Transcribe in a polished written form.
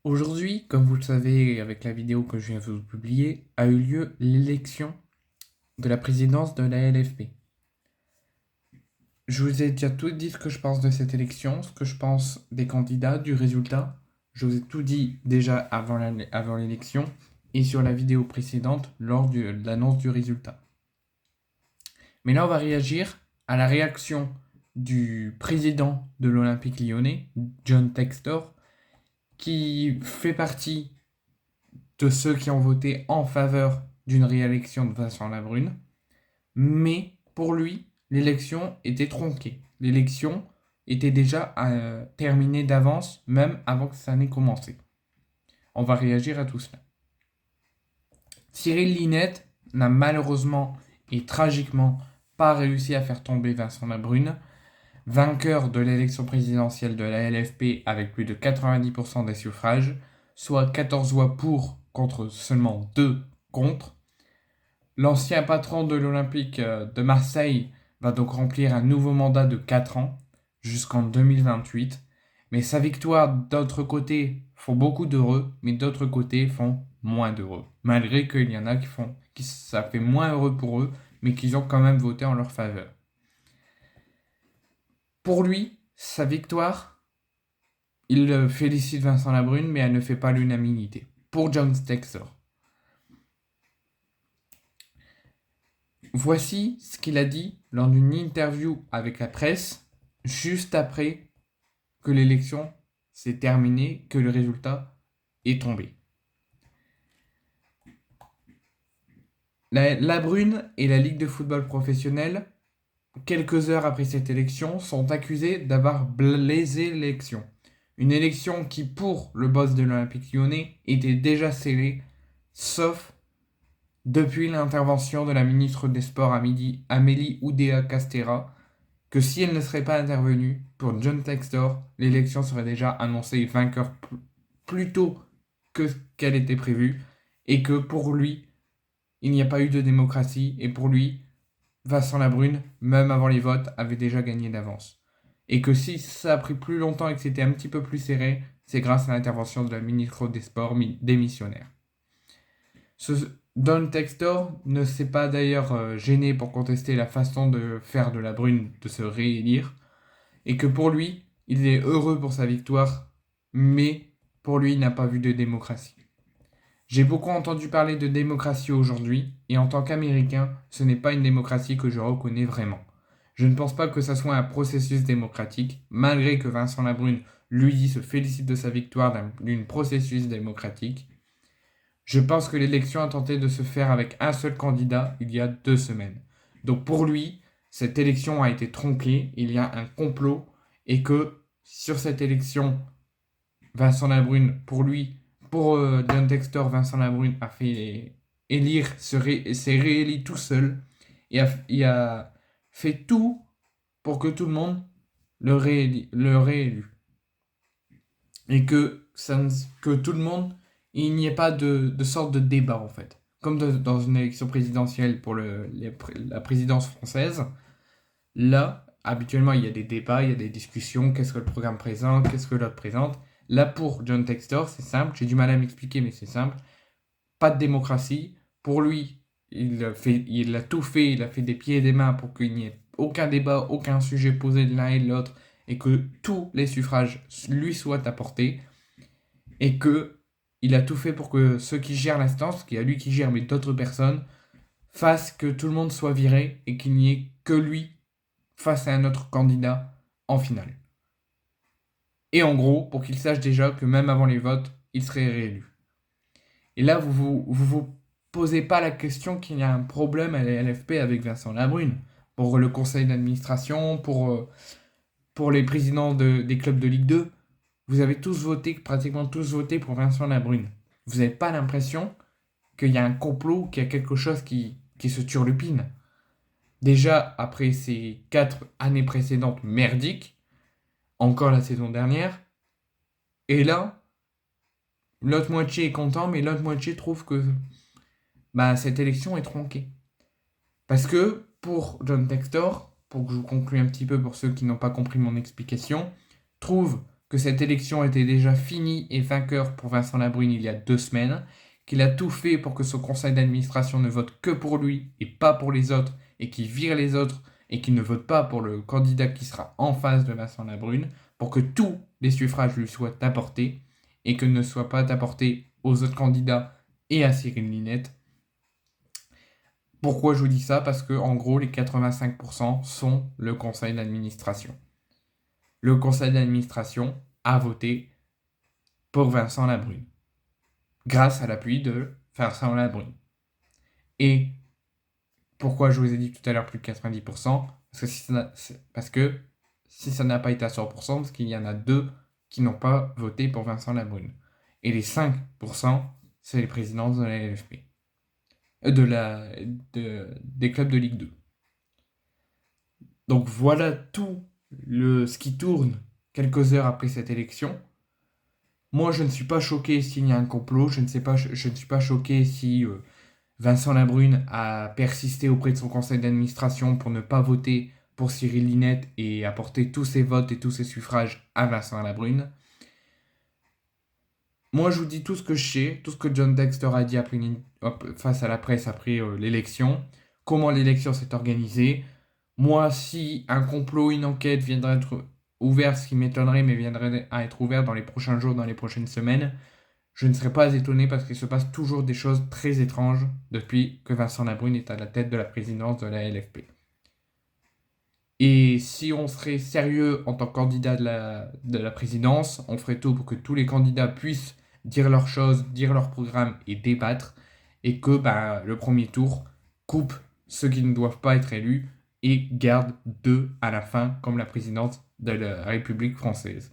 Aujourd'hui, comme vous le savez avec la vidéo que je viens de vous publier, a eu lieu l'élection de la présidence de la LFP. Je vous ai déjà tout dit ce que je pense de cette élection, ce que je pense des candidats, du résultat. Je vous ai tout dit déjà avant l'élection et sur la vidéo précédente lors de l'annonce du résultat. Mais là, on va réagir à la réaction du président de l'Olympique lyonnais, John Textor, qui fait partie de ceux qui ont voté en faveur d'une réélection de Vincent Labrune, mais pour lui, l'élection était tronquée. L'élection était déjà terminée d'avance, même avant que ça n'ait commencé. On va réagir à tout cela. Cyril Linette n'a malheureusement et tragiquement pas réussi à faire tomber Vincent Labrune, vainqueur de l'élection présidentielle de la LFP avec plus de 90% des suffrages, soit 14 voix pour contre seulement 2 contre. L'ancien patron de l'Olympique de Marseille va donc remplir un nouveau mandat de 4 ans, jusqu'en 2028. Mais sa victoire, d'autre côté, font beaucoup d'heureux, mais d'autre côté, font moins d'heureux. Malgré qu'il y en a qui ça fait moins heureux pour eux, mais qu'ils ont quand même voté en leur faveur. Pour lui, sa victoire, il félicite Vincent Labrune, mais elle ne fait pas l'unanimité. Pour John Textor. Voici ce qu'il a dit lors d'une interview avec la presse, juste après que l'élection s'est terminée, que le résultat est tombé. La Brune et la Ligue de football professionnel, quelques heures après cette élection, sont accusés d'avoir biaisé l'élection. Une élection qui, pour le boss de l'Olympique lyonnais, était déjà scellée, sauf depuis l'intervention de la ministre des Sports Amélie Oudéa-Castéra, que si elle ne serait pas intervenue, pour John Textor, l'élection serait déjà annoncée vainqueur plus tôt que qu'elle était prévue, et que pour lui, il n'y a pas eu de démocratie, et pour lui, Vincent Labrune, même avant les votes, avait déjà gagné d'avance. Et que si ça a pris plus longtemps et que c'était un petit peu plus serré, c'est grâce à l'intervention de la ministre des Sports démissionnaire. Don Textor ne s'est pas d'ailleurs gêné pour contester la façon de faire de Labrune de se réélire, et que pour lui, il est heureux pour sa victoire, mais pour lui, il n'a pas vu de démocratie. J'ai beaucoup entendu parler de démocratie aujourd'hui, et en tant qu'Américain, ce n'est pas une démocratie que je reconnais vraiment. Je ne pense pas que ça soit un processus démocratique, malgré que Vincent Labrune, lui, se félicite de sa victoire d'un processus démocratique. Je pense que l'élection a tenté de se faire avec un seul candidat il y a 2 semaines. Donc pour lui, cette élection a été tronquée, il y a un complot, et que sur cette élection, Vincent Labrune, pour John Textor, Vincent Labrune a fait élire, s'est réélu tout seul, et il a fait tout pour que tout le monde le réélu. Et que tout le monde, il n'y ait pas de sorte de débat en fait. Comme dans une élection présidentielle pour la présidence française, là, habituellement, il y a des débats, il y a des discussions, qu'est-ce que le programme présente, qu'est-ce que l'autre présente. Là, pour John Textor, c'est simple, j'ai du mal à m'expliquer, mais c'est simple. Pas de démocratie. Pour lui, il a tout fait, il a fait des pieds et des mains pour qu'il n'y ait aucun débat, aucun sujet posé de l'un et de l'autre, et que tous les suffrages lui soient apportés, et que il a tout fait pour que ceux qui gèrent l'instance, qui est à lui qui gère, mais d'autres personnes, fassent que tout le monde soit viré, et qu'il n'y ait que lui face à un autre candidat en finale. Et en gros, pour qu'il sache déjà que même avant les votes, il serait réélu. Et là, vous posez pas la question qu'il y a un problème à la LFP avec Vincent Labrune. Pour le conseil d'administration, pour les présidents des clubs de Ligue 2, vous avez tous voté, pratiquement tous voté pour Vincent Labrune. Vous n'avez pas l'impression qu'il y a un complot, qu'il y a quelque chose qui se turlupine. Déjà, après ces 4 années précédentes merdiques, encore la saison dernière, et là, l'autre moitié est content, mais l'autre moitié trouve que cette élection est tronquée. Parce que pour John Textor, pour que je vous conclue un petit peu pour ceux qui n'ont pas compris mon explication, trouve que cette élection était déjà finie et vainqueur pour Vincent Labrune il y a 2 semaines, qu'il a tout fait pour que son conseil d'administration ne vote que pour lui et pas pour les autres, et qu'il vire les autres et qu'il ne vote pas pour le candidat qui sera en face de Vincent Labrune, pour que tous les suffrages lui soient apportés et que ne soient pas apportés aux autres candidats et à Cyril Linette. Pourquoi je vous dis ça? Parce que en gros, les 85% sont le conseil d'administration. Le conseil d'administration a voté pour Vincent Labrune, grâce à l'appui de Vincent Labrune. Et pourquoi je vous ai dit tout à l'heure plus de 90%? Parce que si ça n'a pas été à 100%, parce qu'il y en a 2 qui n'ont pas voté pour Vincent Labrune. Et les 5%, c'est les présidences de la LFP. Des clubs de Ligue 2. Donc voilà tout ce qui tourne quelques heures après cette élection. Moi, je ne suis pas choqué s'il y a un complot, je ne suis pas choqué si Vincent Labrune a persisté auprès de son conseil d'administration pour ne pas voter pour Cyril Linette et apporter tous ses votes et tous ses suffrages à Vincent Labrune. Moi, je vous dis tout ce que je sais, tout ce que John Dexter a dit face à la presse après l'élection, comment l'élection s'est organisée. Moi, si un complot, une enquête viendrait être ouvert, ce qui m'étonnerait, mais viendrait à être ouvert dans les prochains jours, dans les prochaines semaines, je ne serais pas étonné parce qu'il se passe toujours des choses très étranges depuis que Vincent Labrune est à la tête de la présidence de la LFP. Et si on serait sérieux en tant que candidat de la présidence, on ferait tout pour que tous les candidats puissent dire leurs choses, dire leur programme et débattre, et que le premier tour coupe ceux qui ne doivent pas être élus et garde 2 à la fin comme la présidence de la République française.